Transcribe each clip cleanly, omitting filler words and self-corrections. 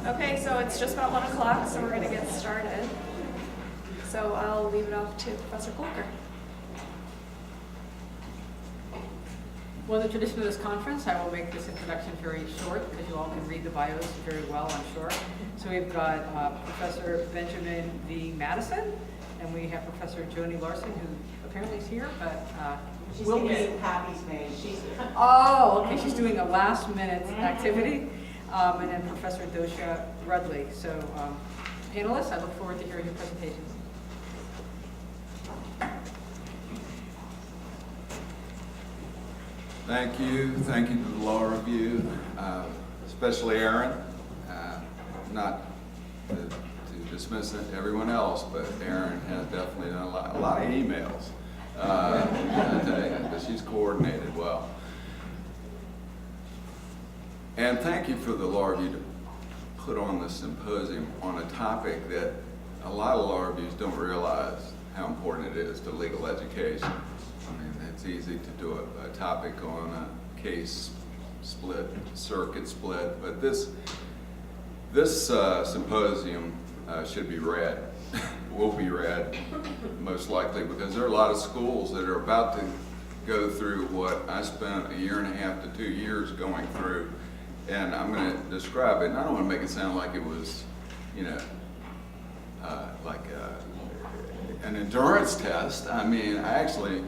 Okay, so it's just about 1 o'clock, so we're going to get started. So I'll leave it off to Professor Colker. Well, the tradition of this conference, I will make this introduction very short because you all can read the bios very well, I'm sure. So we've got Professor Benjamin V. Madison, and we have Professor Joni Larson, who apparently is here, but she's will be. Patty's maid. Oh, okay, she's doing a last-minute activity. And then Professor Docia Rudley. So, panelists, I look forward to hearing your presentations. Thank you to the law review, especially Aaron. Not to dismiss everyone else, but Aaron has definitely done a lot of emails. But she's coordinated well. And thank you for the law review to put on this symposium on a topic that a lot of law reviews don't realize how important it is to legal education. I mean, it's easy to do a topic on a case split, circuit split, but this symposium should be read, will be read most likely, because there are a lot of schools that are about to go through what I spent 1.5 to 2 years going through. And I'm going to describe it, and I don't want to make it sound like it was, you know, an endurance test. I mean, I actually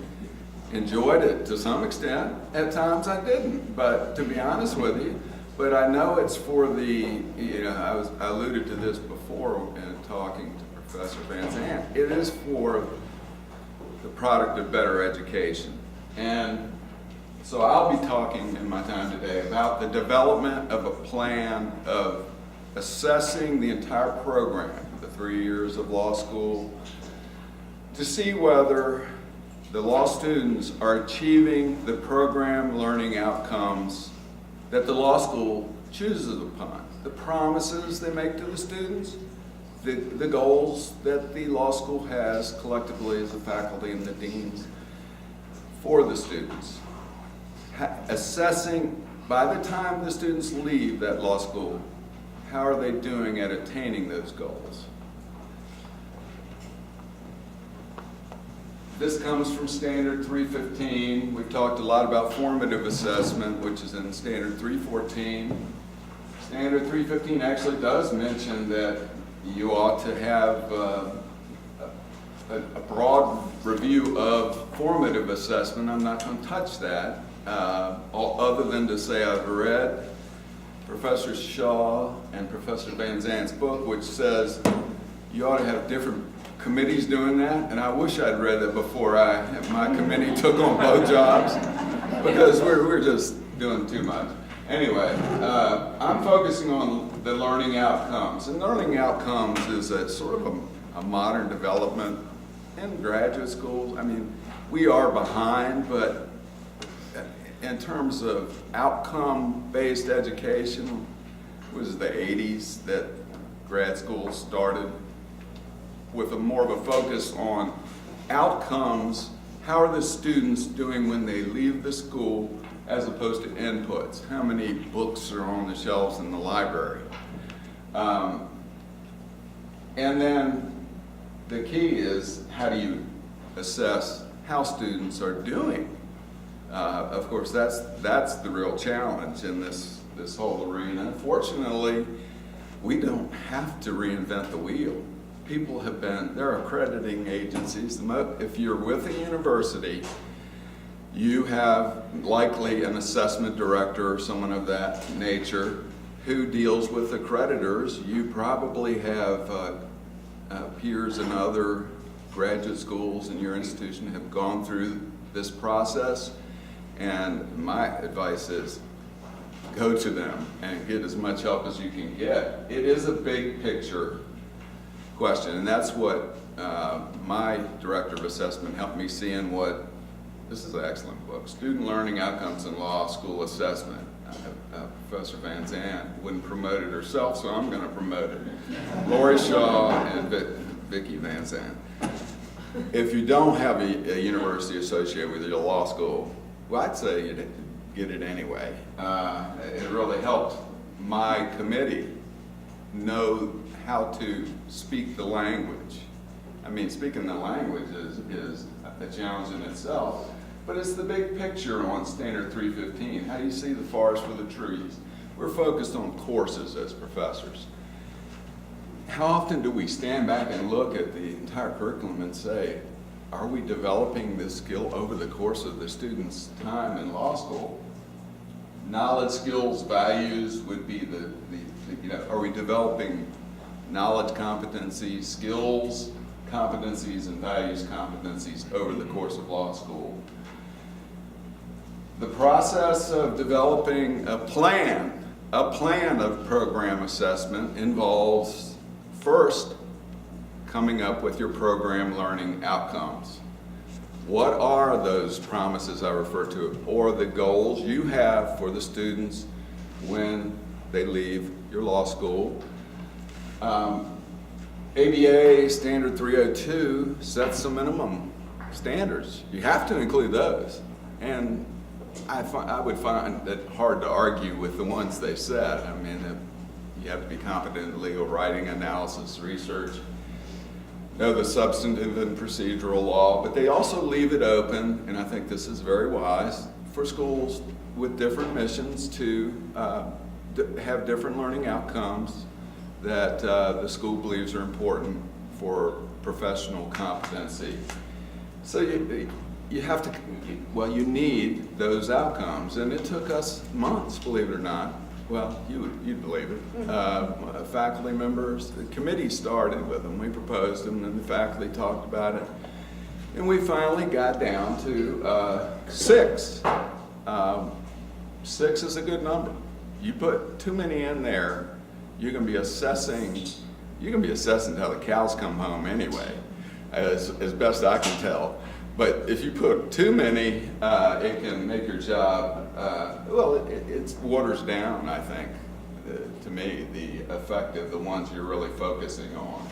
enjoyed it to some extent. At times I didn't, but to be honest with you, but I know it's for the, you know, I alluded to this before in talking to Professor Van Zandt. It is for the product of better education. And so I'll be talking in my time today about the development of a plan of assessing the entire program, the 3 years of law school, to see whether the law students are achieving the program learning outcomes that the law school chooses upon, the promises they make to the students, the goals that the law school has collectively as a faculty and the deans for the students. Assessing, by the time the students leave that law school, how are they doing at attaining those goals? This comes from Standard 315. We've talked a lot about formative assessment, which is in Standard 314. Standard 315 actually does mention that you ought to have a broad review of formative assessment. I'm not going to touch that. Other than to say I've read Professor Shaw and Professor Van Zandt's book, which says you ought to have different committees doing that, and I wish I'd read that before my committee took on both jobs, because we're just doing too much. Anyway, I'm focusing on the learning outcomes, and learning outcomes is a sort of a modern development in graduate schools. I mean, we are behind, but in terms of outcome-based education, it was the 80s that grad school started with more of a focus on outcomes. How are the students doing when they leave the school as opposed to inputs? How many books are on the shelves in the library? And then the key is, how do you assess how students are doing? Of course, that's the real challenge in this whole arena. Fortunately, we don't have to reinvent the wheel. People have been, there are accrediting agencies. If you're with a university, you have likely an assessment director or someone of that nature who deals with accreditors. You probably have peers in other graduate schools in your institution have gone through this process. And my advice is, go to them and get as much help as you can get. It is a big picture question, and that's what my director of assessment helped me see in what, this is an excellent book, Student Learning Outcomes in Law School Assessment. Professor Van Zandt wouldn't promote it herself, so I'm going to promote it. Lori Shaw and Vicki Van Zandt. If you don't have a university associated with your law school, well, I'd say get it anyway. It really helped my committee know how to speak the language. I mean, speaking the language is a challenge in itself, but it's the big picture on Standard 315. How do you see the forest for the trees? We're focused on courses as professors. How often do we stand back and look at the entire curriculum and say, are we developing this skill over the course of the student's time in law school? Knowledge, skills, values would be are we developing knowledge competencies, skills, competencies, and values competencies over the course of law school? The process of developing a plan of program assessment involves first coming up with your program learning outcomes. What are those promises I refer to, or the goals you have for the students when they leave your law school? ABA Standard 302 sets some minimum standards. You have to include those. And I would find it hard to argue with the ones they set. I mean, you have to be competent in legal writing, analysis, research, know the substantive and procedural law, but they also leave it open, and I think this is very wise, for schools with different missions to have different learning outcomes that the school believes are important for professional competency. So you have to, well, you need those outcomes, and it took us months, believe it or not. Well, you'd believe it. Faculty members, the committee started with them. We proposed them, and the faculty talked about it. And we finally got down to 6. 6 is a good number. You put too many in there, you're going to be assessing until the cows come home anyway, as best I can tell. But if you put too many, it can make your job, it waters down, I think, to me, the effect of the ones you're really focusing on.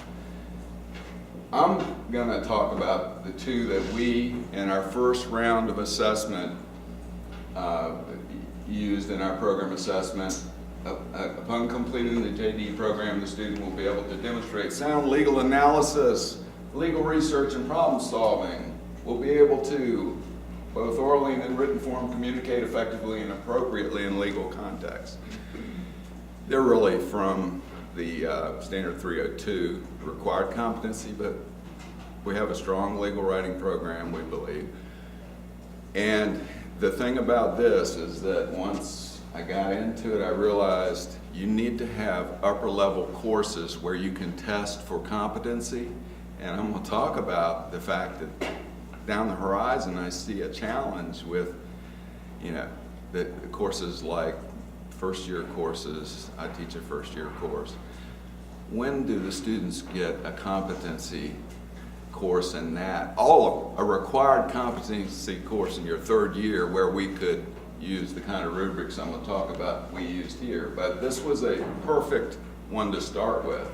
I'm going to talk about the 2 that we, in our first round of assessment, used in our program assessment. Upon completing the JD program, the student will be able to demonstrate sound legal analysis, legal research, and problem solving. Will be able to, both orally and in written form, communicate effectively and appropriately in legal context. They're really from the Standard 302 required competency, but we have a strong legal writing program, we believe. And the thing about this is that once I got into it, I realized you need to have upper level courses where you can test for competency. And I'm going to talk about the fact that down the horizon, I see a challenge with, the courses like first-year courses. I teach a first-year course. When do the students get a competency course in that? A required competency course in your 3rd year where we could use the kind of rubrics I'm going to talk about we used here. But this was a perfect one to start with.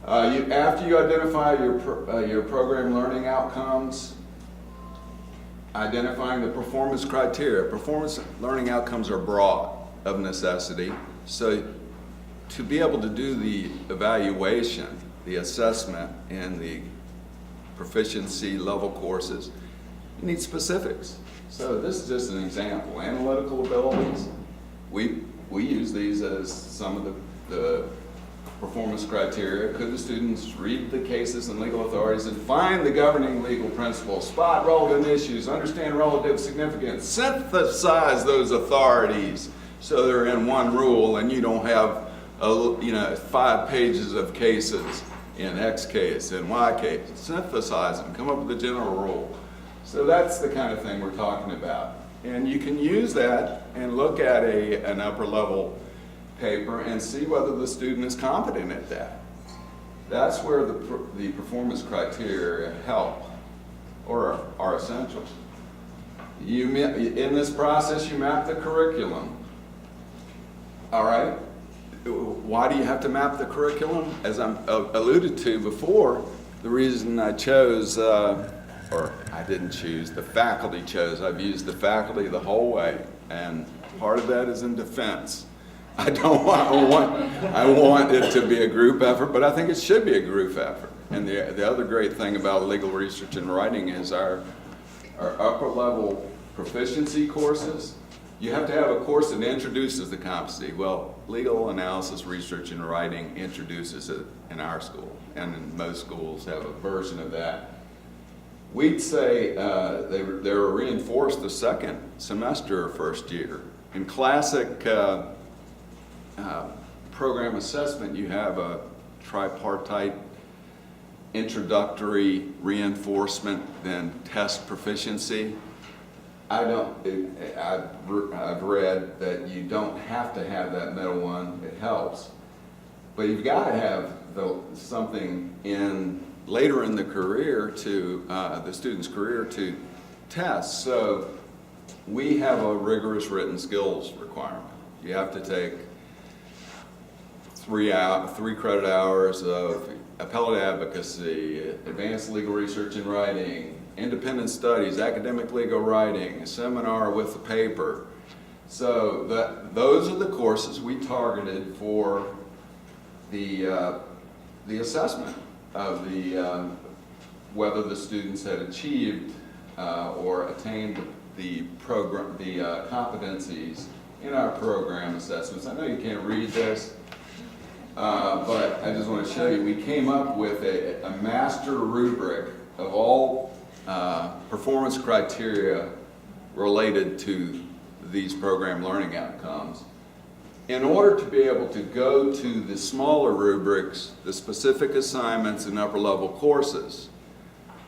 After you identify your program learning outcomes, identifying the performance criteria. Performance learning outcomes are broad of necessity. So to be able to do the evaluation, the assessment, and the proficiency level courses, you need specifics. So this is just an example. Analytical abilities, we use these as some of the performance criteria. Could the students read the cases and legal authorities and find the governing legal principles, spot relevant issues, understand relative significance, synthesize those authorities so they're in one rule and you don't have 5 pages of cases in X case and Y case. Synthesize them, come up with a general rule. So that's the kind of thing we're talking about. And you can use that and look at an upper level paper and see whether the student is competent at that. That's where the performance criteria help or are essential. In this process, you map the curriculum. All right? Why do you have to map the curriculum? As I alluded to before, the reason I chose or I didn't choose, the faculty chose. I've used the faculty the whole way, and part of that is in defense. I want it to be a group effort, but I think it should be a group effort. And the other great thing about legal research and writing is our upper level proficiency courses. You have to have a course that introduces the competency. Well, legal analysis, research, and writing introduces it in our school, and in most schools have a version of that. We'd say they were reinforced the second semester or first year. In classic program assessment, you have a tripartite introductory reinforcement, then test proficiency. I've read that you don't have to have that middle one. It helps, but you've got to have something later in the career to the student's career to test. So we have a rigorous written skills requirement. You have to take 3 credit hours of appellate advocacy, advanced legal research and writing, independent studies, academic legal writing, a seminar with a paper. So those are the courses we targeted for the assessment of whether the students had achieved or attained the competencies in our program assessments. I know you can't read this, but I just want to show you, we came up with a master rubric of all performance criteria related to these program learning outcomes. In order to be able to go to the smaller rubrics, the specific assignments and upper level courses.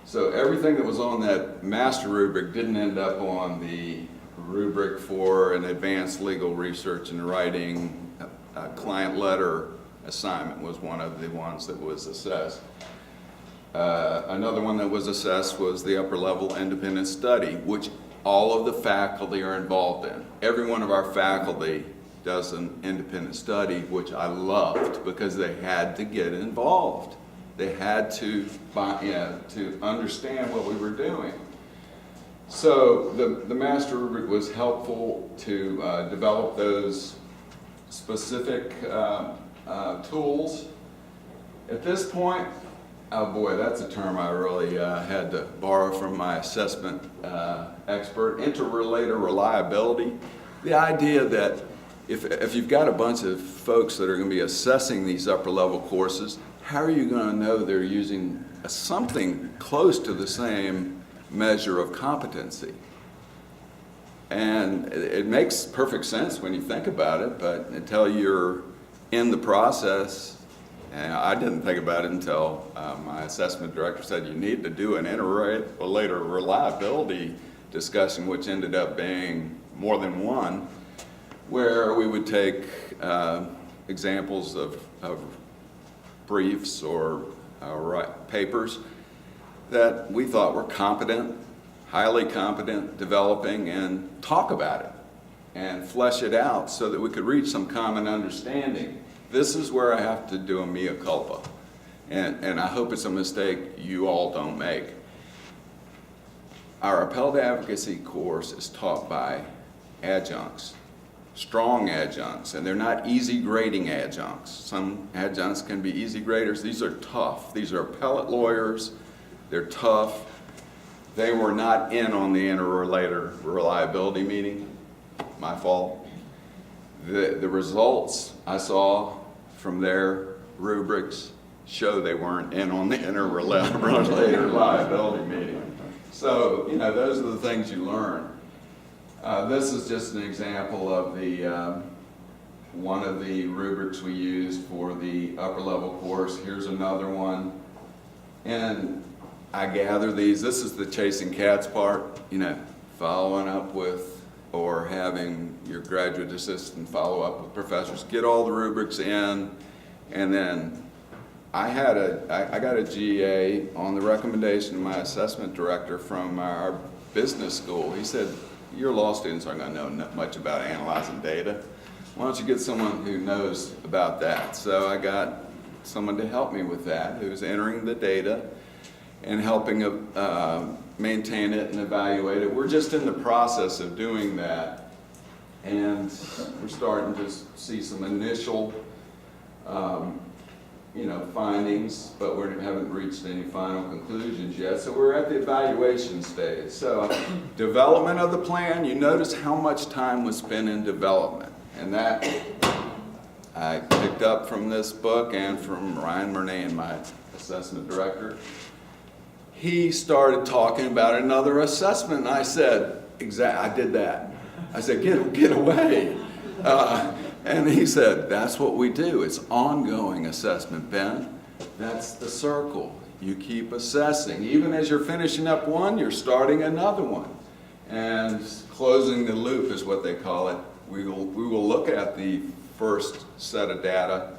So everything that was on that master rubric didn't end up on the rubric for an advanced legal research and writing. Client letter assignment was one of the ones that was assessed. Another one that was assessed was the upper level independent study, which all of the faculty are involved in. Every one of our faculty does an independent study, which I loved because they had to get involved. They had to understand what we were doing. So the master rubric was helpful to develop those specific tools. At this point, oh boy, that's a term I really had to borrow from my assessment expert, interrelator reliability. The idea that if you've got a bunch of folks that are going to be assessing these upper level courses, how are you going to know they're using something close to the same measure of competency? And it makes perfect sense when you think about it, but until you're in the process, and I didn't think about it until my assessment director said you need to do an interrelator reliability discussion, which ended up being more than one, where we would take examples of briefs or papers that we thought were competent, highly competent, developing, and talk about it and flesh it out so that we could reach some common understanding. This is where I have to do a mea culpa, and I hope it's a mistake you all don't make. Our appellate advocacy course is taught by adjuncts, strong adjuncts, and they're not easy grading adjuncts. Some adjuncts can be easy graders. These are tough. These are appellate lawyers. They're tough. They were not in on the interrelator reliability meeting. My fault. The results I saw from their rubrics show they weren't in on the interrelator reliability meeting. So, you know, those are the things you learn. This is just an example of the one of the rubrics we used for the upper level course. Here's another one. And I gather these, this is the chasing cats part, you know, following up with or having your graduate assistant follow up with professors, get all the rubrics in, and then I got a GA on the recommendation of my assessment director from our business school. He said, your law students aren't going to know much about analyzing data. Why don't you get someone who knows about that? So I got someone to help me with that, who's entering the data and helping maintain it and evaluate it. We're just in the process of doing that, and we're starting to see some initial findings, but we haven't reached any final conclusions yet. So we're at the evaluation stage. So development of the plan, you notice how much time was spent in development. And that I picked up from this book and from Ryan Murnane, my assessment director. He started talking about another assessment, and I said, I did that. I said, get away. And he said, that's what we do. It's ongoing assessment, Ben. That's the circle. You keep assessing. Even as you're finishing up one, you're starting another one. And closing the loop is what they call it. We will look at the first set of data,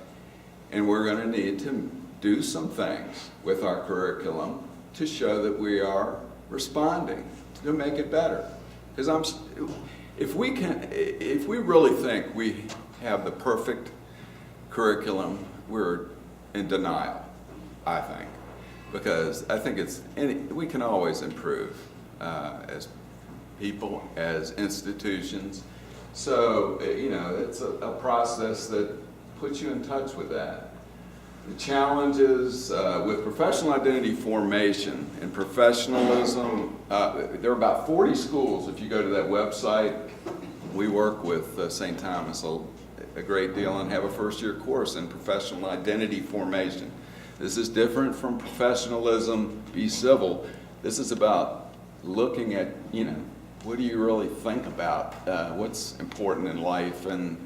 and we're going to need to do some things with our curriculum to show that we are responding to make it better. Because if we really think we have the perfect curriculum, we're in denial, I think. Because I think we can always improve as people, as institutions. So, it's a process that puts you in touch with that. The challenges with professional identity formation and professionalism, there are about 40 schools. If you go to that website, we work with St. Thomas a great deal and have a first-year course in professional identity formation. This is different from professionalism, be civil. This is about looking at, what do you really think about? What's important in life, and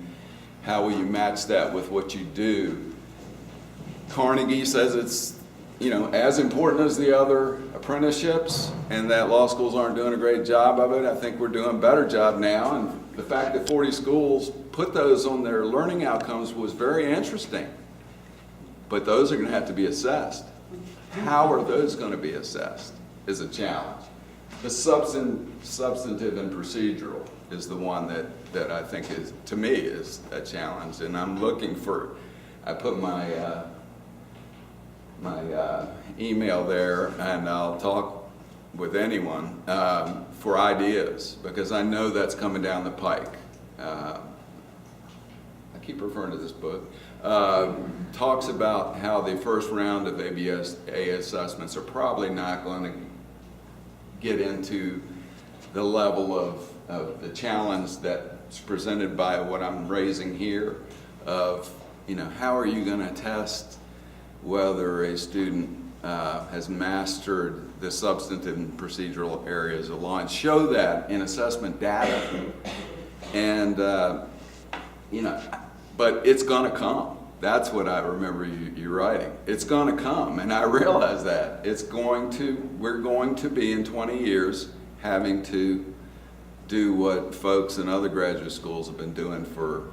how will you match that with what you do? Carnegie says it's, as important as the other apprenticeships, and that law schools aren't doing a great job of it. I think we're doing a better job now, and the fact that 40 schools put those on their learning outcomes was very interesting. But those are going to have to be assessed. How are those going to be assessed is a challenge. The substantive and procedural is the one that I think is, to me, is a challenge. And I'm looking for, I put my email there, and I'll talk with anyone for ideas, because I know that's coming down the pike. I keep referring to this book. Talks about how the first round of ABA assessments are probably not going to get into the level of the challenge that's presented by what I'm raising here of, how are you going to test whether a student has mastered the substantive and procedural areas of law, and show that in assessment data. And, but it's going to come. That's what I remember you writing. It's going to come, and I realize that. We're going to be in 20 years having to do what folks in other graduate schools have been doing for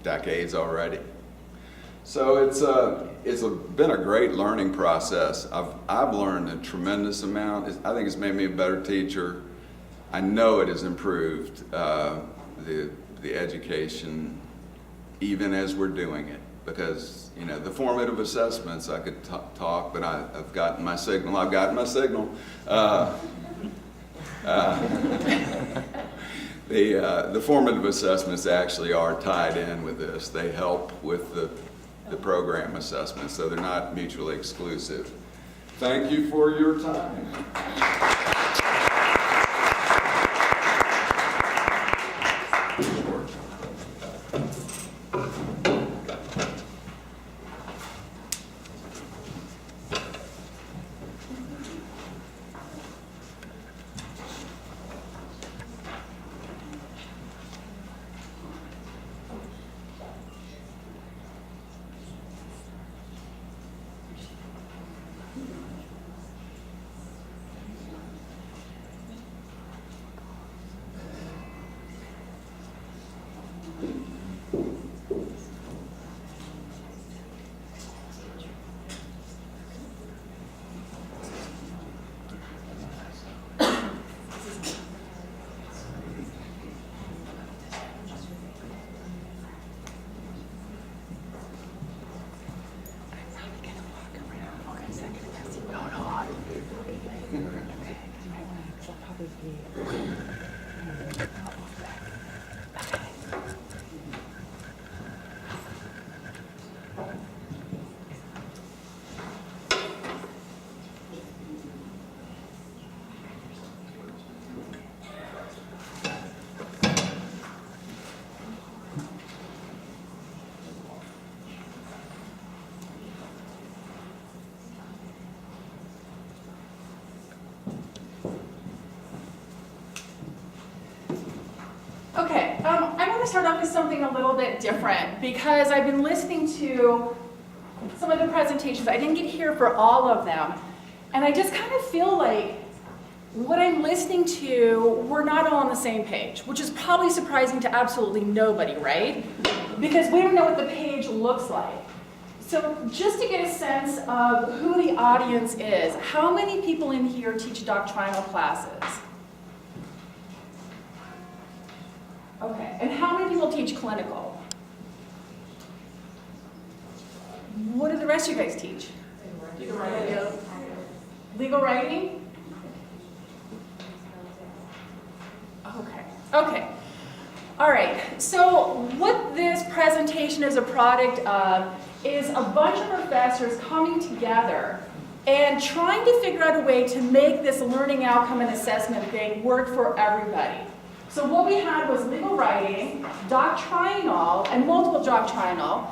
decades already. So it's been a great learning process. I've learned a tremendous amount. I think it's made me a better teacher. I know it has improved the education even as we're doing it. Because, the formative assessments, I could talk, but I've gotten my signal. The formative assessments actually are tied in with this. They help with the program assessment, so they're not mutually exclusive. Thank you for your time. Okay, I want to start off with something a little bit different because I've been listening to some of the presentations. I didn't get here for all of them. And I just kind of feel like what I'm listening to, we're not all on the same page, which is probably surprising to absolutely nobody, right? Because we don't know what the page looks like. So just to get a sense of who the audience is, how many people in here teach doctrinal classes? Okay, and how many people teach clinical? What do the rest of you guys teach? Legal writing. Legal writing? Okay. All right, so what this presentation is a product of is a bunch of professors coming together and trying to figure out a way to make this learning outcome and assessment thing work for everybody. So what we had was legal writing, doctrinal, and multiple doctrinal,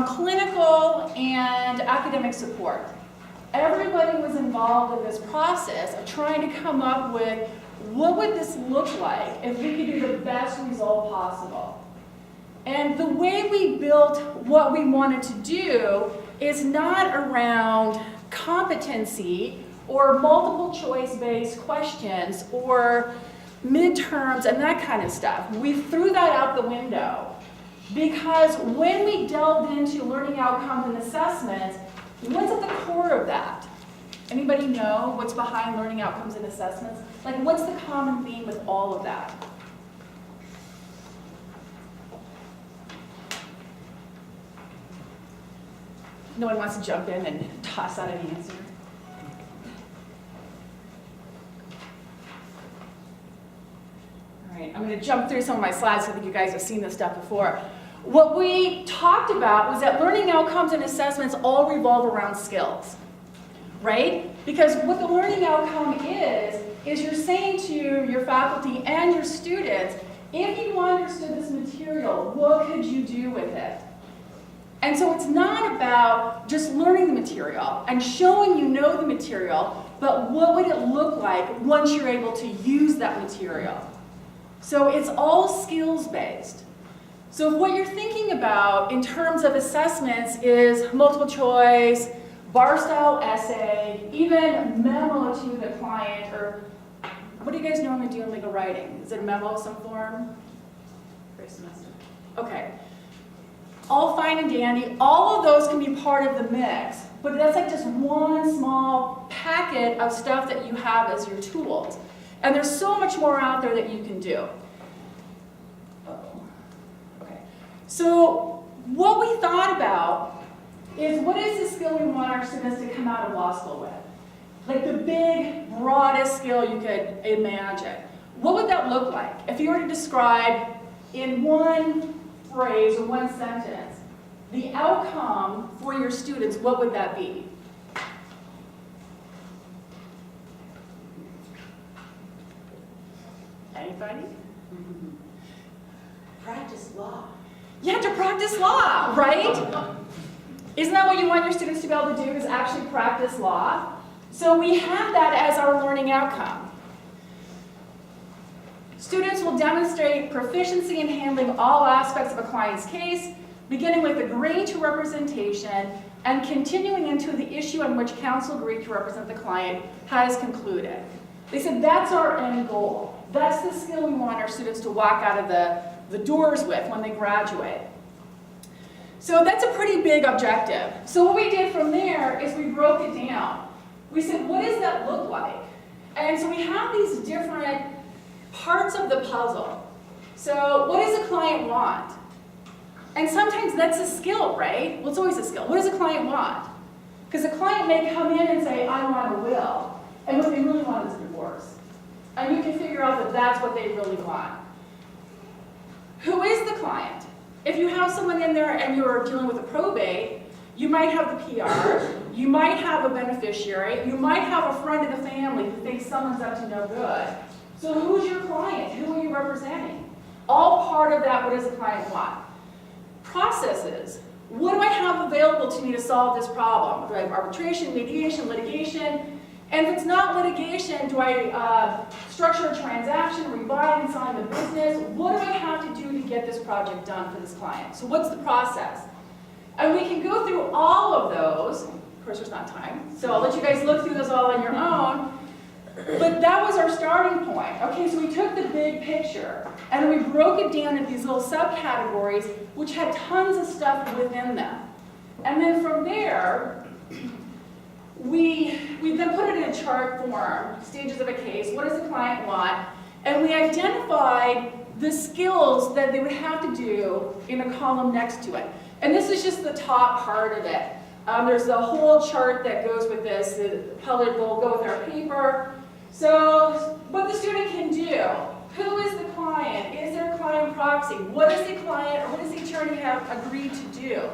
clinical, and academic support. Everybody was involved in this process of trying to come up with what would this look like if we could do the best result possible. And the way we built what we wanted to do is not around competency or multiple choice-based questions or midterms and that kind of stuff. We threw that out the window because when we delved into learning outcomes and assessments, what's at the core of that? Anybody know what's behind learning outcomes and assessments? Like, what's the common theme with all of that? No one wants to jump in and toss out an answer? All right, I'm going to jump through some of my slides. I think you guys have seen this stuff before. What we talked about was that learning outcomes and assessments all revolve around skills, right? Because what the learning outcome is you're saying to your faculty and your students, if you understood this material, what could you do with it? And so it's not about just learning the material and showing you know the material, but what would it look like once you're able to use that material? So it's all skills-based. So what you're thinking about in terms of assessments is multiple choice, bar-style essay, even memo to the client, or what do you guys normally do in legal writing? Is it a memo of some form? First semester. Okay. All fine and dandy. All of those can be part of the mix, but that's like just one small packet of stuff that you have as your tools. And there's so much more out there that you can do. Okay. So what we thought about is what is the skill we want our students to come out of law school with? Like the big, broadest skill you could imagine. What would that look like? If you were to describe in one phrase or one sentence, the outcome for your students, what would that be? Anybody? Practice law. You have to practice law, right? Isn't that what you want your students to be able to do, is actually practice law? So we have that as our learning outcome. Students will demonstrate proficiency in handling all aspects of a client's case, beginning with agreeing to representation and continuing into the issue on which counsel agreed to represent the client has concluded. They said that's our end goal. That's the skill we want our students to walk out of the doors with when they graduate. So that's a pretty big objective. So what we did from there is we broke it down. We said, what does that look like? And so we have these different parts of the puzzle. So what does a client want? And sometimes that's a skill, right? Well, it's always a skill. What does a client want? Because a client may come in and say, I want a will. And what they really want is a divorce. And you can figure out that that's what they really want. Who is the client? If you have someone in there and you're dealing with a probate, you might have the PR, you might have a beneficiary, you might have a friend of the family who thinks someone's up to no good. So who's your client? Who are you representing? All part of that, what does the client want? Processes. What do I have available to me to solve this problem? Do I have arbitration, mediation, litigation? And if it's not litigation, do I structure a transaction, rebuy and sign the business? What do I have get this project done for this client. So what's the process? And we can go through all of those. Of course, there's not time, so I'll let you guys look through this all on your own. But that was our starting point. Okay, so we took the big picture, and we broke it down into these little subcategories, which had tons of stuff within them. And then from there, we then put it in a chart form, stages of a case, what does the client want, and we identified the skills that they would have to do in a column next to it. And this is just the top part of it. There's a whole chart that goes with this. The colored will go with our paper. So what the student can do, who is the client? Is there a client proxy? What does the client or what does the attorney have agreed to do?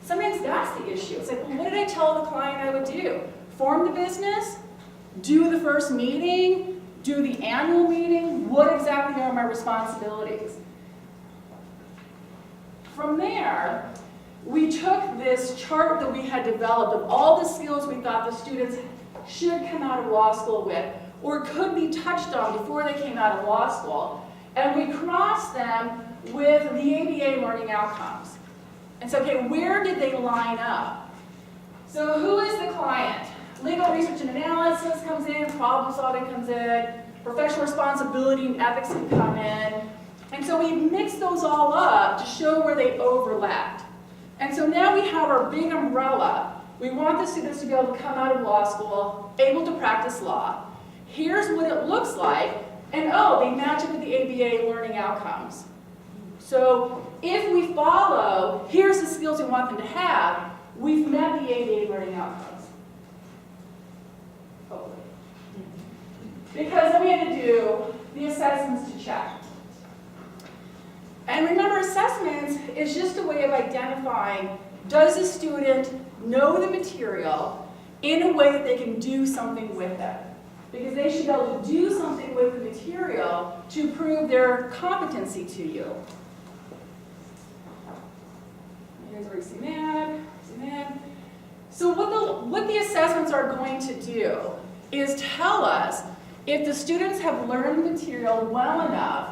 Sometimes that's the issue. It's like, well, what did I tell the client I would do? Form the business? Do the first meeting? Do the annual meeting? What exactly are my responsibilities? From there, we took this chart that we had developed of all the skills we thought the students should come out of law school with, or could be touched on before they came out of law school, and we crossed them with the ABA learning outcomes. And so, okay, where did they line up? So who is the client? Legal research and analysis comes in, problem solving comes in, professional responsibility and ethics can come in. And so we mixed those all up to show where they overlapped. And so now we have our big umbrella. We want the students to be able to come out of law school, able to practice law. Here's what it looks like, and oh, they match up with the ABA learning outcomes. So if we follow, here's the skills we want them to have, we've met the ABA learning outcomes. Hopefully. Because then we had to do the assessments to check. And remember, assessments is just a way of identifying, does the student know the material in a way that they can do something with it? Because they should be able to do something with the material to prove their competency to you. Here's where you see that, see that. So what the assessments are going to do is tell us if the students have learned the material well enough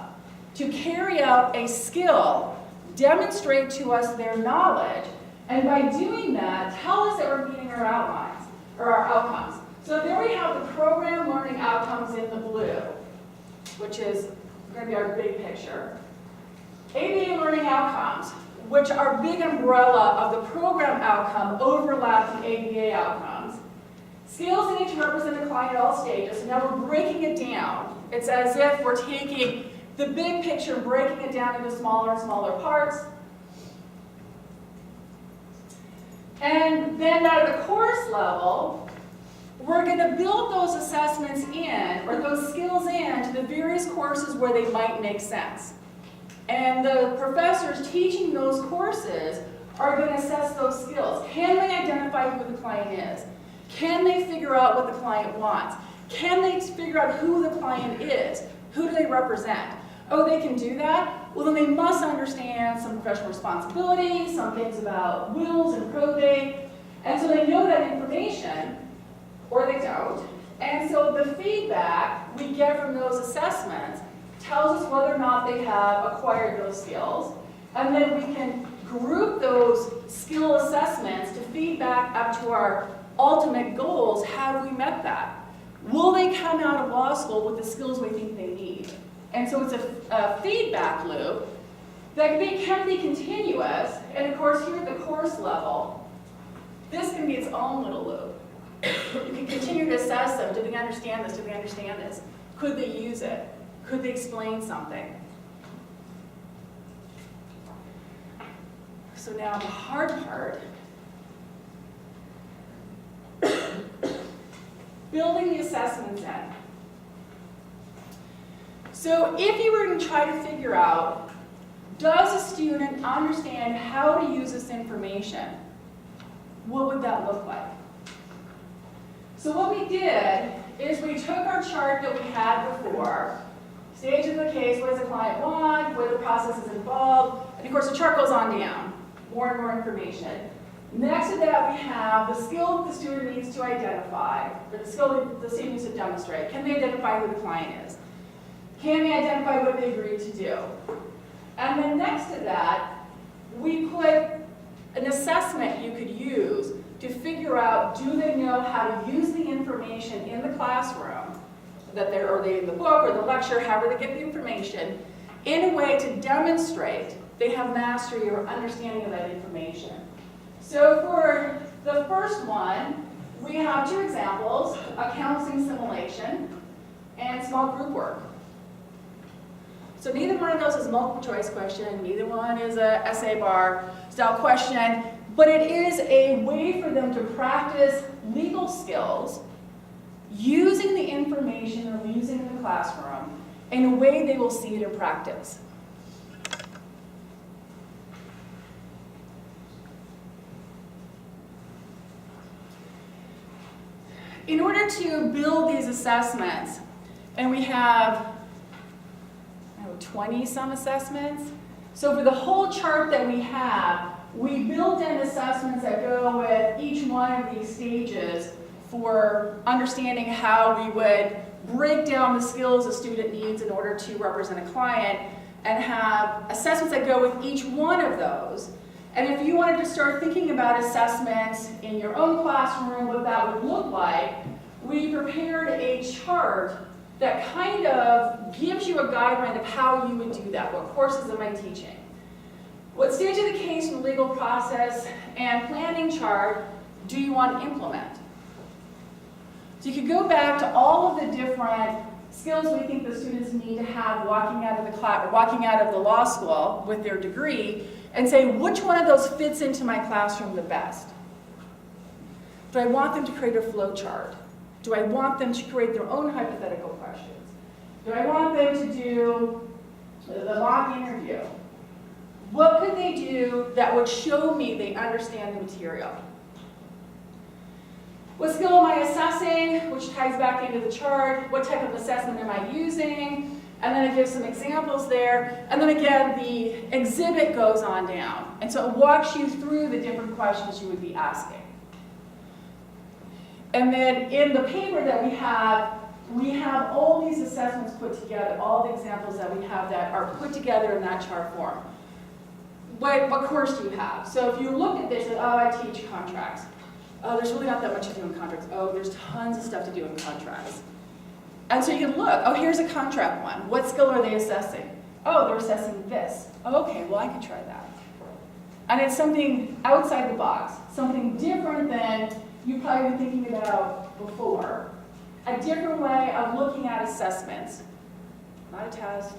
to carry out a skill, demonstrate to us their knowledge, and by doing that, tell us that we're meeting our outlines, or our outcomes. So there we have the program learning outcomes in the blue, which is going to be our big picture. ABA learning outcomes, which are big umbrella of the program outcome, overlap the ABA outcomes. Skills need to represent the client at all stages, so now we're breaking it down. It's as if we're taking the big picture, breaking it down into smaller and smaller parts. And then at the course level, we're going to build those assessments in, or those skills in, to the various courses where they might make sense. And the professors teaching those courses are going to assess those skills. Can they identify who the client is? Can they figure out what the client wants? Can they figure out who the client is? Who do they represent? Oh, they can do that? Well, then they must understand some professional responsibility, some things about wills and probate. And so they know that information, or they don't. And so the feedback we get from those assessments tells us whether or not they have acquired those skills. And then we can group those skill assessments to feed back up to our ultimate goals. Have we met that? Will they come out of law school with the skills we think they need? And so it's a feedback loop that can be continuous. And of course, here at the course level, this can be its own little loop. You can continue to assess them. Do they understand this? Do they understand this? Could they use it? Could they explain something? So now the hard part, building the assessments in. So if you were going to try to figure out, does a student understand how to use this information? What would that look like? So what we did is we took our chart that we had before, stage of the case, what does the client want, what are the processes involved, and of course the chart goes on down, more and more information. Next to that we have the skill that the student needs to identify, or the skill that the student needs to demonstrate. Can they identify who the client is? Can they identify what they agreed to do? And then next to that, we put an assessment you could use to figure out, do they know how to use the information in the classroom, or in the book or the lecture, however they get the information, in a way to demonstrate they have mastery or understanding of that information. So for the first one, we have two examples, a counseling simulation and small group work. So neither one of those is multiple choice question, neither one is a essay bar style question, but it is a way for them to practice legal skills using the information they're using in the classroom in a way they will see it in practice. In order to build these assessments, and we have 20 some assessments. So for the whole chart that we have, we built in assessments that go with each one of these stages for understanding how we would break down the skills a student needs in order to represent a client, and have assessments that go with each one of those. And if you wanted to start thinking about assessments in your own classroom, what that would look like, we prepared a chart that kind of gives you a guideline of how you would do that. What courses am I teaching? What stage of the case in the legal process and planning chart do you want to implement? So you could go back to all of the different skills we think the students need to have walking out of the class, or walking out of the law school with their degree, and say, which one of those fits into my classroom the best? Do I want them to create a flow chart? Do I want them to create their own hypothetical questions? Do I want them to do the mock interview? What could they do that would show me they understand the material? What skill am I assessing, which ties back into the chart? What type of assessment am I using? And then it gives some examples there. And then again, the exhibit goes on down. And so it walks you through the different questions you would be asking. And then in the paper that we have all these assessments put together, all the examples that we have that are put together in that chart form. What course do you have? So if you look at this, oh, I teach contracts. Oh, there's really not that much to do in contracts. Oh, there's tons of stuff to do in contracts. And so you can look, oh, here's a contract one. What skill are they assessing? Oh, they're assessing this. Oh, okay, well, I could try that. And it's something outside the box, something different than you've probably been thinking about before. A different way of looking at assessments. Not a test,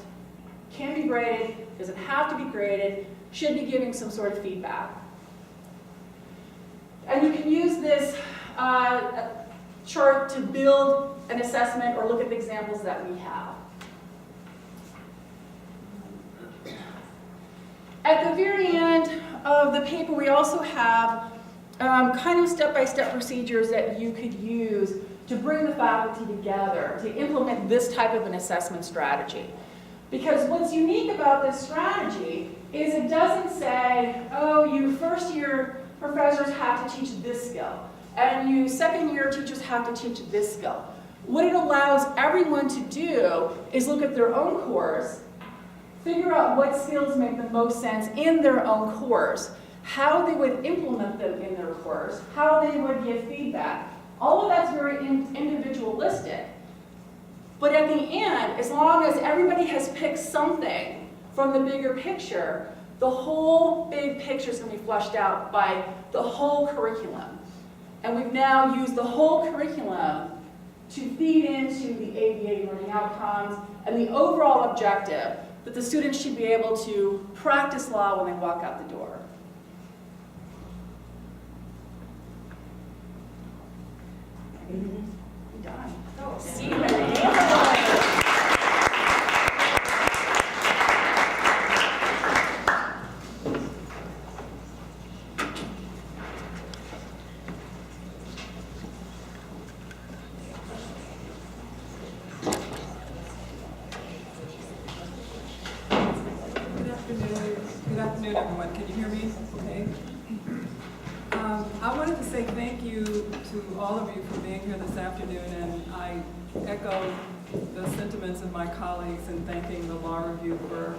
can be graded, doesn't have to be graded, should be giving some sort of feedback. And you can use this chart to build an assessment or look at the examples that we have. At the very end of the paper, we also have kind of step-by-step procedures that you could use to bring the faculty together to implement this type of an assessment strategy. Because what's unique about this strategy is it doesn't say, oh, you first-year professors have to teach this skill, and you second-year teachers have to teach this skill. What it allows everyone to do is look at their own course, figure out what skills make the most sense in their own course, how they would implement them in their course, how they would give feedback. All of that's very individualistic. But at the end, as long as everybody has picked something from the bigger picture, the whole big picture is going to be fleshed out by the whole curriculum. And we've now used the whole curriculum to feed into the ABA learning outcomes and the overall objective that the students should be able to practice law when they walk out the door. I'm done. Oh, see you Good afternoon, everyone. Can you hear me? Okay. I wanted to say thank you to all of you for being here this afternoon, and I echo the sentiments of my colleagues in thanking the Law Review for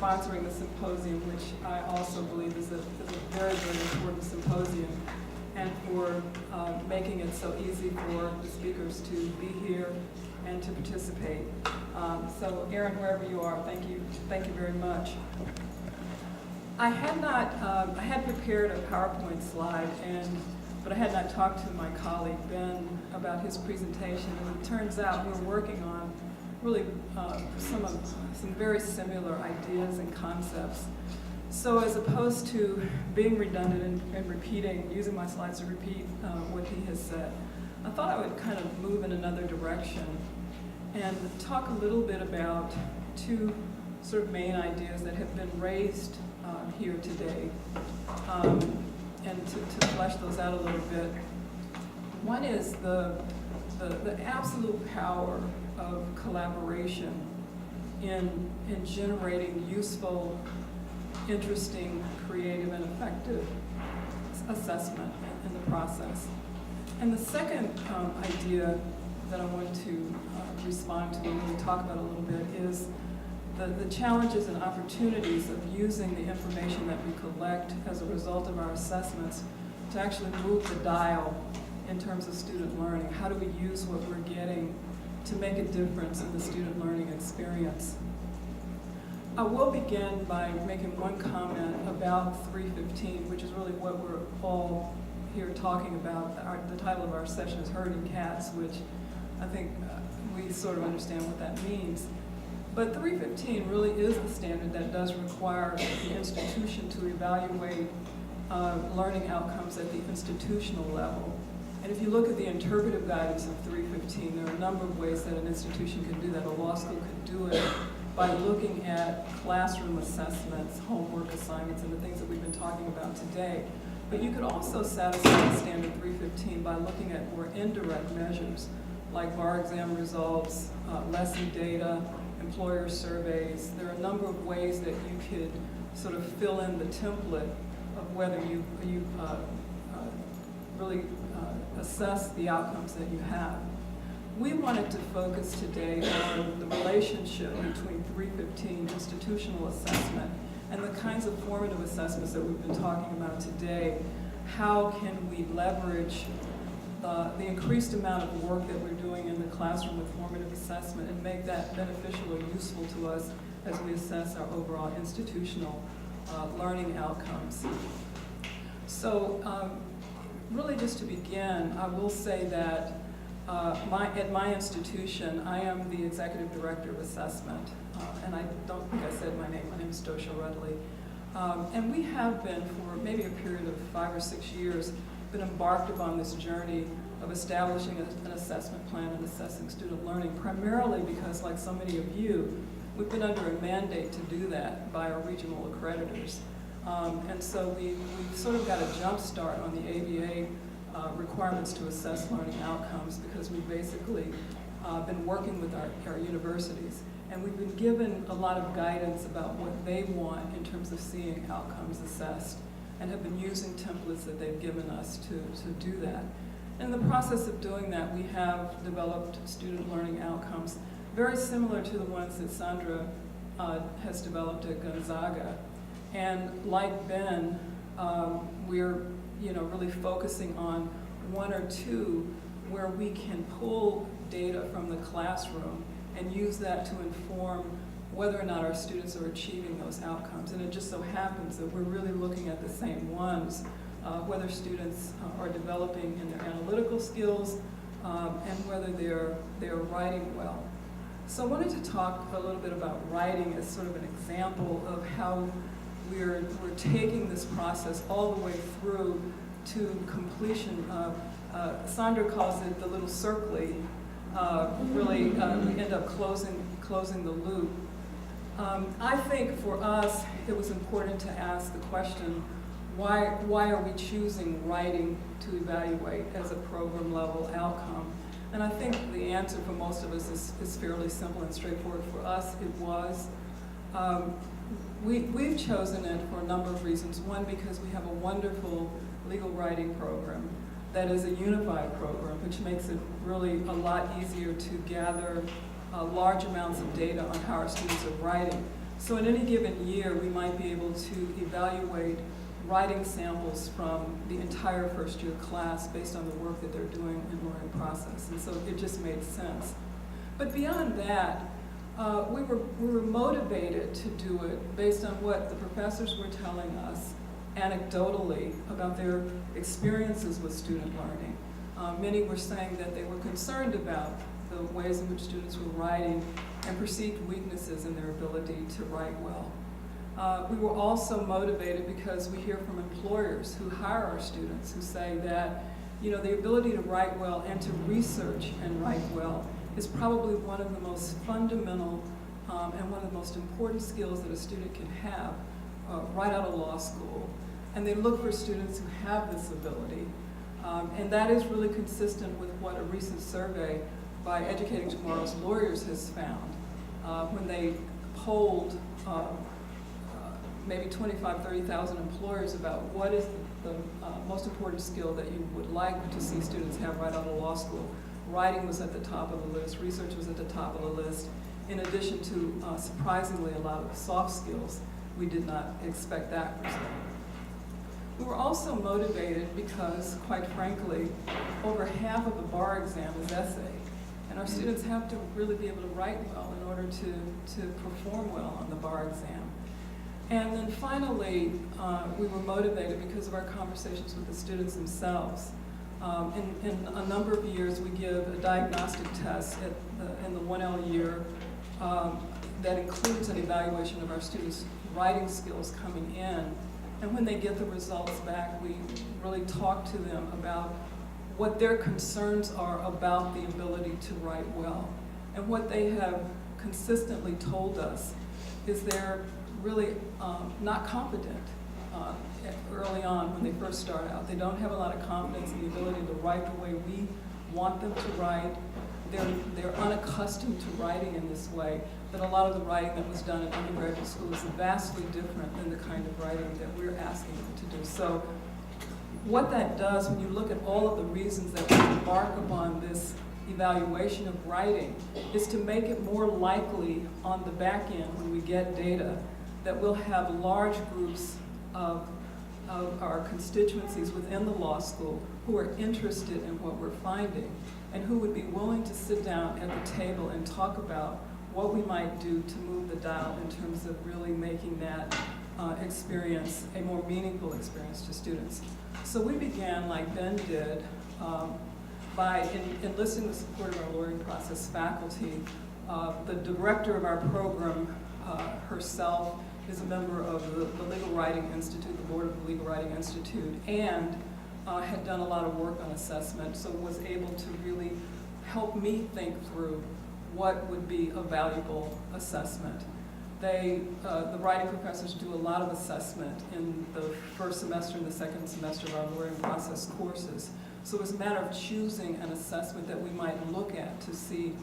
sponsoring the symposium, which I also believe is a very, very important symposium, and for making it so easy for the speakers to be here and to participate. So Erin, wherever you are, thank you very much. I had prepared a PowerPoint slide, but I had not talked to my colleague Ben about his presentation, and it turns out we're working on really some very similar ideas and concepts. So as opposed to being redundant and repeating, using my slides to repeat what he has said, I thought I would kind of move in another direction and talk a little bit about two sort of main ideas that have been raised here today, and to flesh those out a little bit. One is the absolute power of collaboration in generating useful, interesting, creative, and effective assessment in the process. And the second idea that I want to respond to and really talk about a little bit is the challenges and opportunities of using the information that we collect as a result of our assessments to actually move the dial in terms of student learning. How do we use what we're getting to make a difference in the student learning experience? I will begin by making one comment about 315, which is really what we're all here talking about. The title of our session is Herding Cats, which I think we sort of understand what that means. But 315 really is the standard that does require the institution to evaluate learning outcomes at the institutional level. And if you look at the interpretive guidance of 315, there are a number of ways that an institution can do that. A law school could do it by looking at classroom assessments, homework assignments, and the things that we've been talking about today. But you could also satisfy standard 315 by looking at more indirect measures, like bar exam results, lesson data, employer surveys. There are a number of ways that you could sort of fill in the template of whether you really assess the outcomes that you have. We wanted to focus today on the relationship between 315 institutional assessment and the kinds of formative assessments that we've been talking about today. How can we leverage the increased amount of work that we're doing in the classroom with formative assessment and make that beneficial or useful to us as we assess our overall institutional learning outcomes. So really just to begin, I will say that at my institution, I am the Executive Director of Assessment, and I don't think I said my name. My name is Docia Rudley. And we have been, for maybe a period of 5 or 6 years, been embarked upon this journey of establishing an assessment plan and assessing student learning, primarily because, like so many of you, we've been under a mandate to do that by our regional accreditors. And so we've sort of got a jump start on the ABA requirements to assess learning outcomes, because we've basically been working with our universities. And we've been given a lot of guidance about what they want in terms of seeing outcomes assessed, and have been using templates that they've given us to do that. In the process of doing that, we have developed student learning outcomes very similar to the ones that Sandra has developed at Gonzaga. And like Ben, we're really focusing on one or two where we can pull data from the classroom and use that to inform whether or not our students are achieving those outcomes. And it just so happens that we're really looking at the same ones, whether students are developing in their analytical skills and whether they're writing well. So I wanted to talk a little bit about writing as sort of an example of how we're taking this process all the way through to completion. Sandra calls it the little circling. Really, we end up closing the loop. I think for us, it was important to ask the question, why are we choosing writing to evaluate as a program level outcome? And I think the answer for most of us is fairly simple and straightforward. For us, it was. We've chosen it for a number of reasons. One, because we have a wonderful legal writing program that is a unified program, which makes it really a lot easier to gather large amounts of data on how our students are writing. So in any given year, we might be able to evaluate writing samples from the entire first year class based on the work that they're doing in learning process. And so it just made sense. But beyond that, we were motivated to do it based on what the professors were telling us anecdotally about their experiences with student learning. Many were saying that they were concerned about the ways in which students were writing and perceived weaknesses in their ability to write well. We were also motivated because we hear from employers who hire our students who say that, you know, the ability to write well and to research and write well is probably one of the most fundamental and one of the most important skills that a student can have right out of law school. And they look for students who have this ability. And that is really consistent with what a recent survey by Educating Tomorrow's Lawyers has found when they polled maybe 25,000, 30,000 employers about what is the most important skill that you would like to see students have right out of law school. Writing was at the top of the list, research was at the top of the list, in addition to surprisingly a lot of soft skills. We did not expect that result. We were also motivated because, quite frankly, over half of the bar exam is essay. And our students have to really be able to write well in order to perform well on the bar exam. And then finally, we were motivated because of our conversations with the students themselves. In a number of years, we give a diagnostic test in the 1L year that includes an evaluation of our students' writing skills coming in. And when they get the results back, we really talk to them about what their concerns are about the ability to write well. And what they have consistently told us is they're really not confident early on when they first start out. They don't have a lot of confidence in the ability to write the way we want them to write. They're unaccustomed to writing in this way, that a lot of the writing that was done in undergraduate school is vastly different than the kind of writing that we're asking them to do. So what that does, when you look at all of the reasons that we embark upon this evaluation of writing, is to make it more likely on the back end when we get data that we'll have large groups of our constituencies within the law school who are interested in what we're finding and who would be willing to sit down at the table and talk about what we might do to move the dial in terms of really making that experience a more meaningful experience to students. So we began, like Ben did, by enlisting the support of our lawyering process faculty. The director of our program herself is a member of the Legal Writing Institute, the board of the Legal Writing Institute, and had done a lot of work on assessment, so was able to really help me think through what would be a valuable assessment. The writing professors do a lot of assessment in the first semester and the second semester of our lawyering process courses. So it was a matter of choosing an assessment that we might look at to see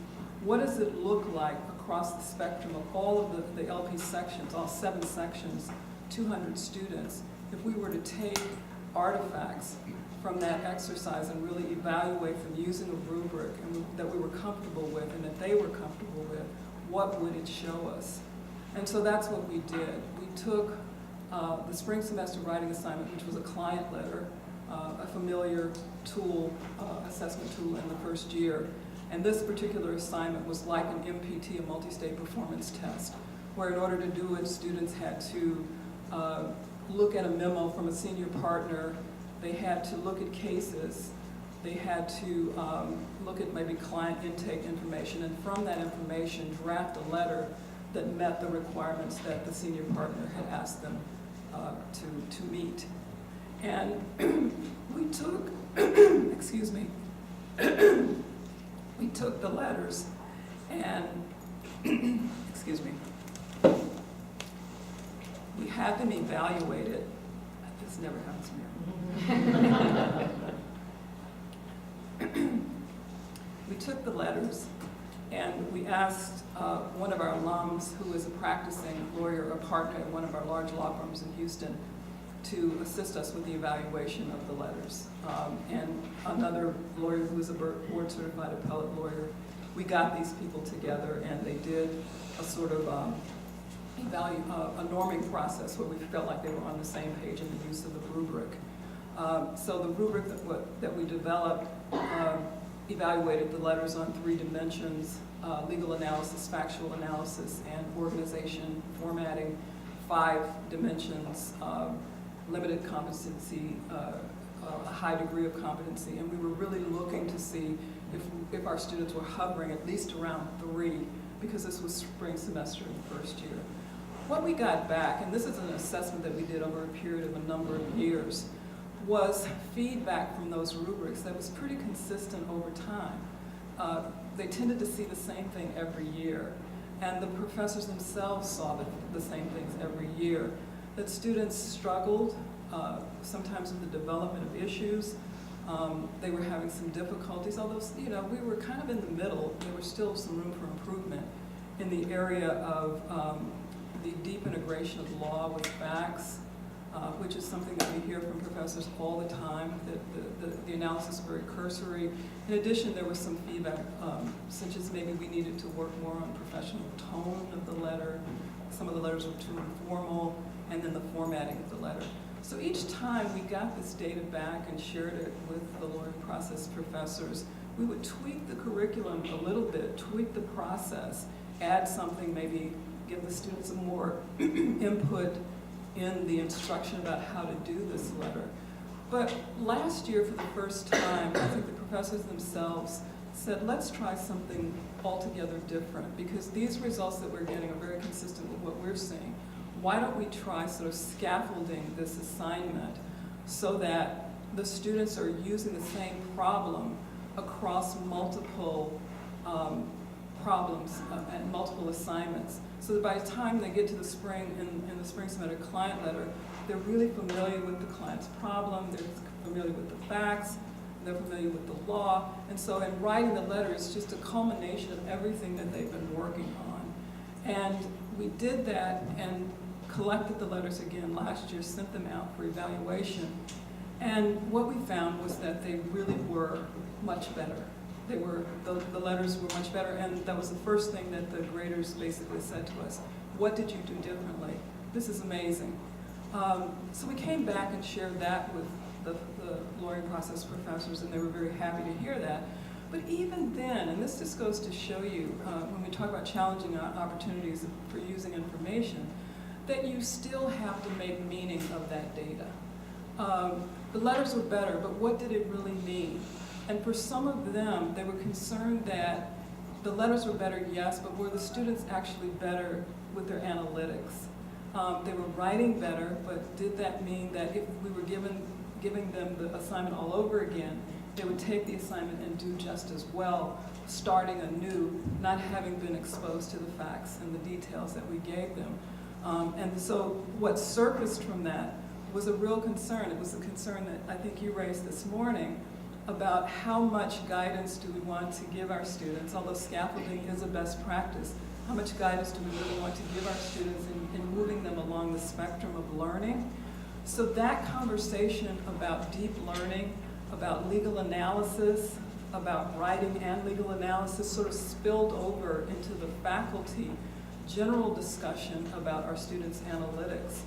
what does it look like across the spectrum of all of the LP sections, all 7 sections, 200 students, if we were to take artifacts from that exercise and really evaluate them using a rubric that we were comfortable with and that they were comfortable with, what would it show us? And so that's what we did. We took the spring semester writing assignment, which was a client letter, a familiar tool, assessment tool in the first year. And this particular assignment was like an MPT, a multi-state performance test, where in order to do it, students had to look at a memo from a senior partner. They had to look at cases. They had to look at maybe client intake information, and from that information, draft a letter that met the requirements that the senior partner had asked them to meet. And we took, excuse me, we took the letters and, excuse me, we had them evaluated. This never happens to me. We took the letters and we asked one of our alums, who is a practicing lawyer, a partner at one of our large law firms in Houston, to assist us with the evaluation of the letters. And another lawyer who is a board-certified appellate lawyer. We got these people together and they did a sort of a norming process where we felt like they were on the same page in the use of the rubric. So the rubric that we developed evaluated the letters on 3 dimensions: legal analysis, factual analysis, and organization, formatting. 5 dimensions: limited competency, a high degree of competency, and we were really looking to see if our students were hovering at least around 3, because this was spring semester in the first year. What we got back, and this is an assessment that we did over a period of a number of years, was feedback from those rubrics that was pretty consistent over time. They tended to see the same thing every year, and the professors themselves saw the same things every year. That students struggled sometimes with the development of issues. They were having some difficulties, although we were kind of in the middle. There was still some room for improvement in the area of the deep integration of law with facts, which is something that we hear from professors all the time, that the analysis is very cursory. In addition, there was some feedback, such as maybe we needed to work more on professional tone of the letter. Some of the letters were too informal, and then the formatting of the letter. So each time we got this data back and shared it with the lawyering process professors, we would tweak the curriculum a little bit, tweak the process, add something, maybe give the students some more input in the instruction about how to do this letter. But last year, for the first time, I think the professors themselves said, let's try something altogether different, because these results that we're getting are very consistent with what we're seeing. Why don't we try sort of scaffolding this assignment so that the students are using the same problem across multiple problems and multiple assignments, so that by the time they get to the spring, in the spring semester client letter, they're really familiar with the client's problem, they're familiar with the facts, they're familiar with the law, and so in writing the letter, it's just a culmination of everything that they've been working on. And we did that and collected the letters again last year, sent them out for evaluation, and what we found was that they really were much better. The letters were much better, and that was the first thing that the graders basically said to us. What did you do differently? This is amazing. So we came back and shared that with the lawyering process professors, and they were very happy to hear that. But even then, and this just goes to show you, when we talk about challenging opportunities for using information, that you still have to make meaning of that data. The letters were better, but what did it really mean? And for some of them, they were concerned that the letters were better, yes, but were the students actually better with their analytics? They were writing better, but did that mean that if we were giving them the assignment all over again, they would take the assignment and do just as well, starting anew, not having been exposed to the facts and the details that we gave them? And so what surfaced from that was a real concern. It was a concern that I think you raised this morning, about how much guidance do we want to give our students, although scaffolding is a best practice. How much guidance do we really want to give our students in moving them along the spectrum of learning? So that conversation about deep learning, about legal analysis, about writing and legal analysis sort of spilled over into the faculty general discussion about our students' analytics.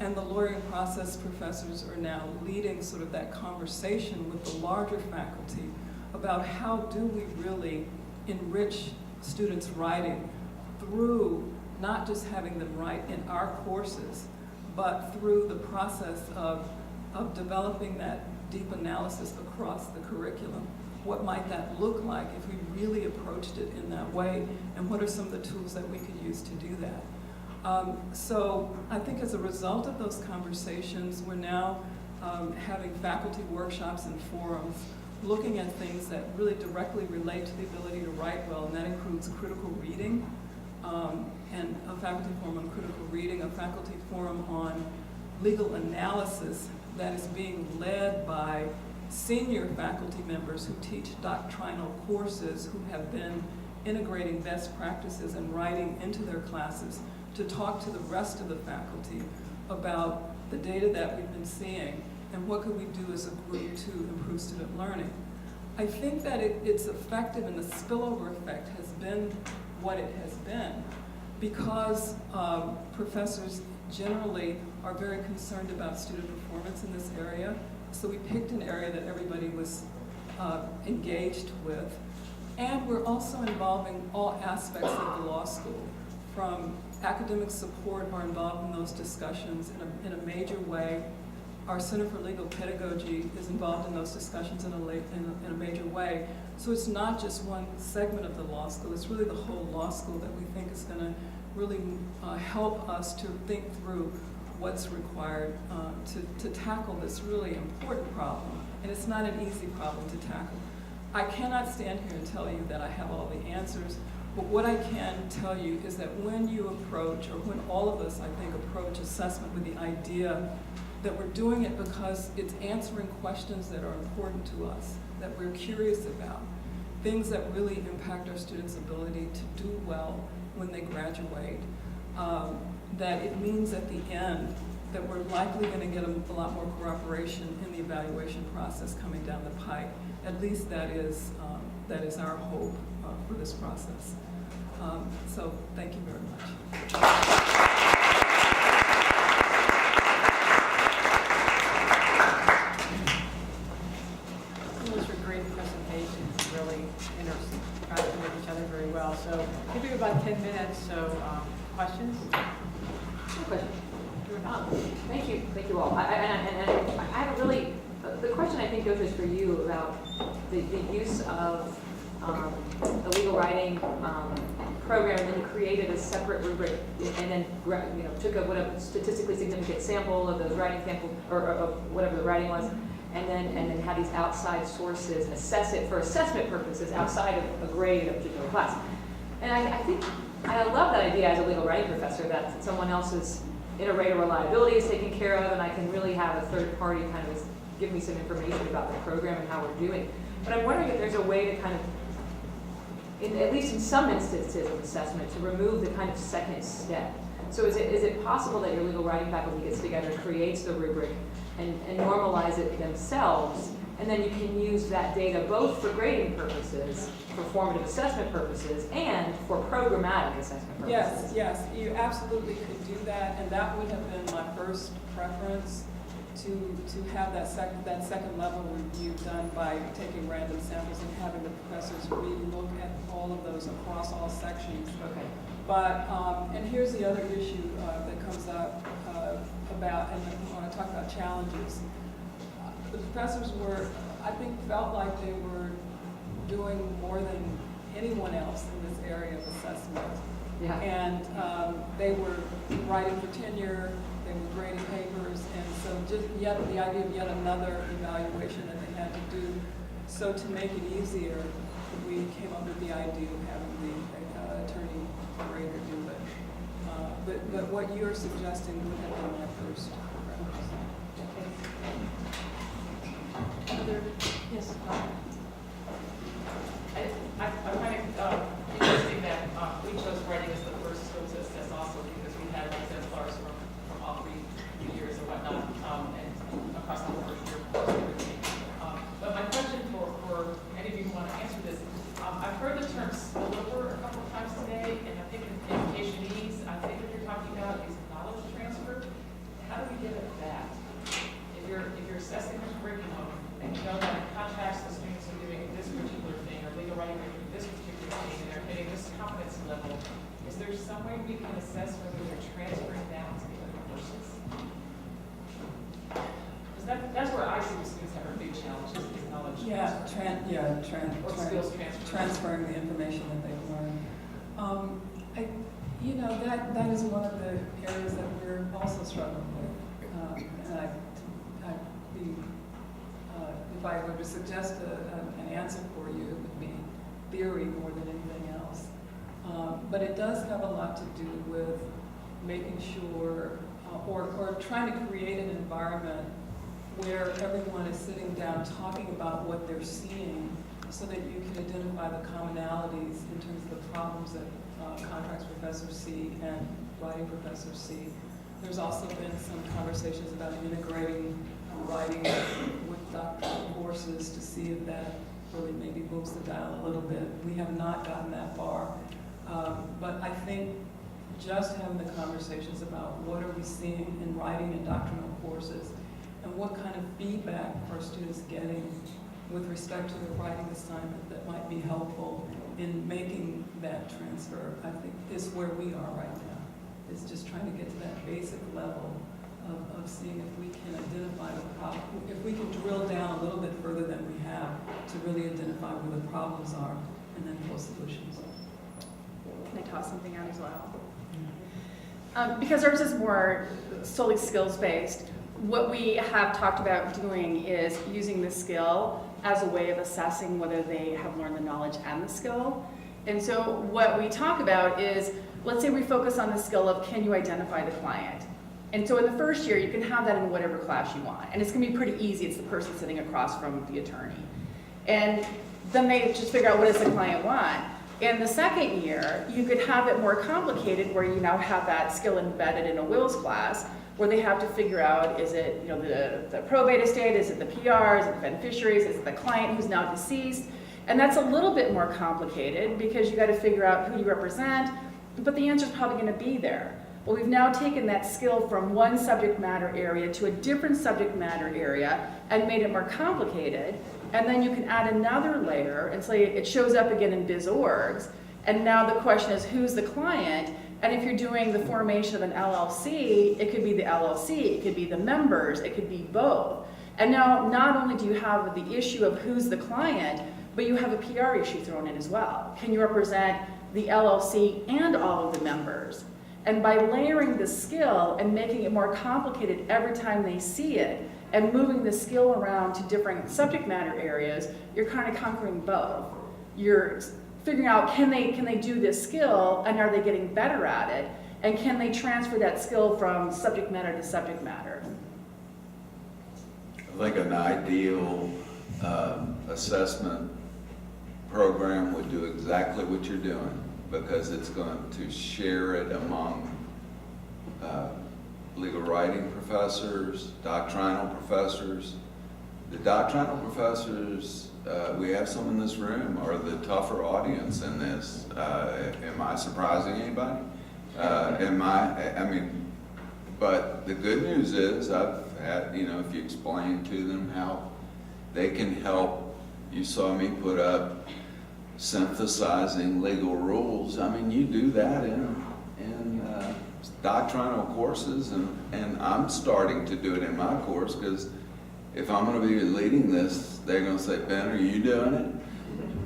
And the lawyering process professors are now leading sort of that conversation with the larger faculty about how do we really enrich students' writing through not just having them write in our courses, but through the process of developing that deep analysis across the curriculum. What might that look like if we really approached it in that way, and what are some of the tools that we could use to do that? So I think as a result of those conversations, we're now having faculty workshops and forums looking at things that really directly relate to the ability to write well, and that includes critical reading, and a faculty forum on critical reading, a faculty forum on legal analysis that is being led by senior faculty members who teach doctrinal courses, who have been integrating best practices and writing into their classes, to talk to the rest of the faculty about the data that we've been seeing and what could we do as a group to improve student learning. I think that it's effective, and the spillover effect has been what it has been. because professors generally are very concerned about student performance in this area, so we picked an area that everybody was engaged with. And we're also involving all aspects of the law school, from academic support are involved in those discussions in a major way. Our Center for Legal Pedagogy is involved in those discussions in a major way. So it's not just one segment of the law school, it's really the whole law school that we think is going to really help us to think through what's required to tackle this really important problem. And it's not an easy problem to tackle. I cannot stand here and tell you that I have all the answers, but what I can tell you is that when you approach, or when all of us, I think, approach assessment with the idea that we're doing it because it's answering questions that are important to us, that we're curious about, things that really impact our students' ability to do well when they graduate, that it means at the end that we're likely going to get a lot more cooperation in the evaluation process coming down the pike. At least that is our hope for this process. So thank you very much. Those were great presentations, really interacting with each other very well. So give me about 10 minutes, so questions? No question. Thank you all. I have a really, the question I think, Docia, is for you about the use of the legal writing program, and then you created a separate rubric, and then took a statistically significant sample of those writing samples, or of whatever the writing was, and then had these outside sources assess it for assessment purposes outside of a grade of a particular class. And I think I love that idea as a legal writing professor, that someone else's inter-rater reliability is taken care of, and I can really have a third party kind of give me some information about the program and how we're doing. But I'm wondering if there's a way to kind of, at least in some instances of assessment, to remove the kind of second step. So is it possible that your legal writing faculty gets together and creates the rubric and normalize it themselves, and then you can use that data both for grading purposes, for formative assessment purposes, and for programmatic assessment purposes? Yes, you absolutely could do that, and that would have been my first preference, to have that second level review done by taking random samples and having the professors re-look at all of those across all sections. Okay. But, and here's the other issue that comes up about, and when I talk about challenges, the professors felt like they were doing more than anyone else in this area of assessment. Yeah. And they were writing for tenure, they were grading papers, and so just the idea of yet another evaluation that they had to do. So to make it easier, we came up with the idea of having the attorney grader do it. But what you're suggesting would have been my first preference. Yes. I find it interesting that we chose writing as the first skill to assess also because we had exemplars from all three years or whatnot, and across the first year course and everything. But my question for any of you who want to answer this, I've heard the term spillover a couple of times today, and I think in education needs, I think what you're talking about is knowledge transfer. How do we get at that? If you're assessing the curriculum, and you know that in contrast the students are doing this particular thing, or legal writing are doing this particular thing, and they're hitting this competency level, is there some way we can assess whether they're transferring that to the other courses? Because that's where I see the students have a big challenge, is knowledge transfer. Or skills transfer. Transferring the information that they've learned. That is one of the areas that we're also struggling with. And if I were to suggest an answer for you, it would be theory more than anything else. But it does have a lot to do with making sure, or trying to create an environment where everyone is sitting down talking about what they're seeing so that you can identify the commonalities in terms of the problems that contracts professors see and writing professors see. There's also been some conversations about integrating writing with doctoral courses to see if that really maybe moves the dial a little bit. We have not gotten that far. But I think just having the conversations about what are we seeing in writing and doctrinal courses, and what kind of feedback are students getting with respect to their writing assignment that might be helpful in making that transfer, I think is where we are right now. Is just trying to get to that basic level of seeing if we can identify the problem, if we can drill down a little bit further than we have to really identify where the problems are and then pull solutions. Can I toss something out as well? Because ours is more solely skills-based, what we have talked about doing is using the skill as a way of assessing whether they have learned the knowledge and the skill. And so what we talk about is, let's say we focus on the skill of can you identify the client? And so in the first year, you can have that in whatever class you want. And it's gonna be pretty easy. It's the person sitting across from the attorney. And then they just figure out what does the client want. In the second year, you could have it more complicated where you now have that skill embedded in a wills class where they have to figure out, is it the probate estate, is it the PR, is it the beneficiaries, is it the client who's now deceased? And that's a little bit more complicated because you got to figure out who you represent, but the answer's probably going to be there. Well, we've now taken that skill from one subject matter area to a different subject matter area and made it more complicated. And then you can add another layer and say it shows up again in biz orgs. And now the question is, who's the client? And if you're doing the formation of an LLC, it could be the LLC, it could be the members, it could be both. And now not only do you have the issue of who's the client, but you have a PR issue thrown in as well. Can you represent the LLC and all of the members? And by layering the skill and making it more complicated every time they see it, and moving the skill around to different subject matter areas, you're kind of conquering both. You're figuring out, can they do this skill, and are they getting better at it? And can they transfer that skill from subject matter to subject matter? I think an ideal assessment program would do exactly what you're doing, because it's going to share it among legal writing professors, doctrinal professors. The doctrinal professors, we have some in this room, are the tougher audience in this. Am I surprising anybody? But the good news is I've had, if you explain to them how they can help, you saw me put up synthesizing legal rules. You do that in doctrinal courses, and I'm starting to do it in my course, because if I'm going to be leading this, they're going to say, Ben, are you doing it?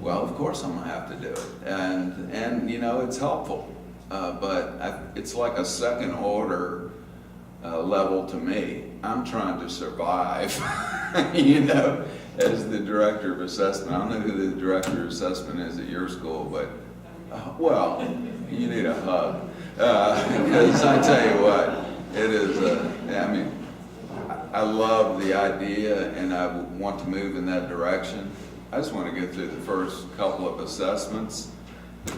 Well, of course I'm going to have to do it. And it's helpful, but it's like a second order level to me. I'm trying to survive, as the director of assessment. I don't know who the director of assessment is at your school, but, well, you need a hug. Because I tell you what, it is, I love the idea and I want to move in that direction. I just want to get through the first couple of assessments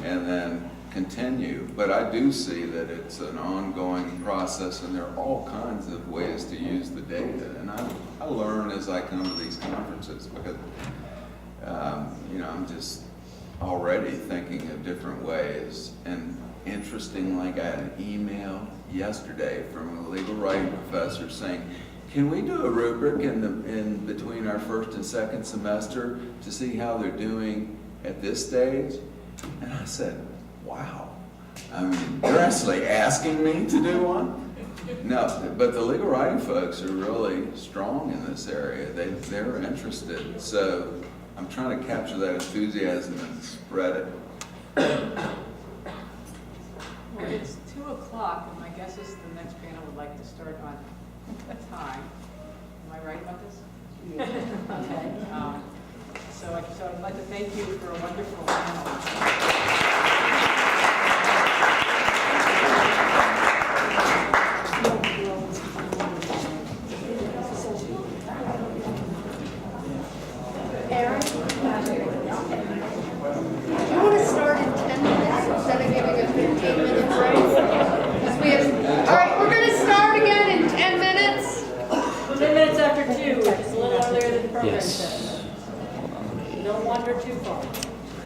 and then continue. But I do see that it's an ongoing process, and there are all kinds of ways to use the data. And I learn as I come to these conferences, because, I'm just already thinking of different ways. And interestingly, I got an email yesterday from a legal writing professor saying, can we do a rubric in between our first and second semester to see how they're doing at this stage? And I said, wow. They're actually asking me to do one? No, but the legal writing folks are really strong in this area. They're interested. So I'm trying to capture that enthusiasm and spread it. Well, it's 2 o'clock, and my guess is the next panel would like to start on time. Am I right about this? Yeah. Okay. So I'd like to thank you for a wonderful panel.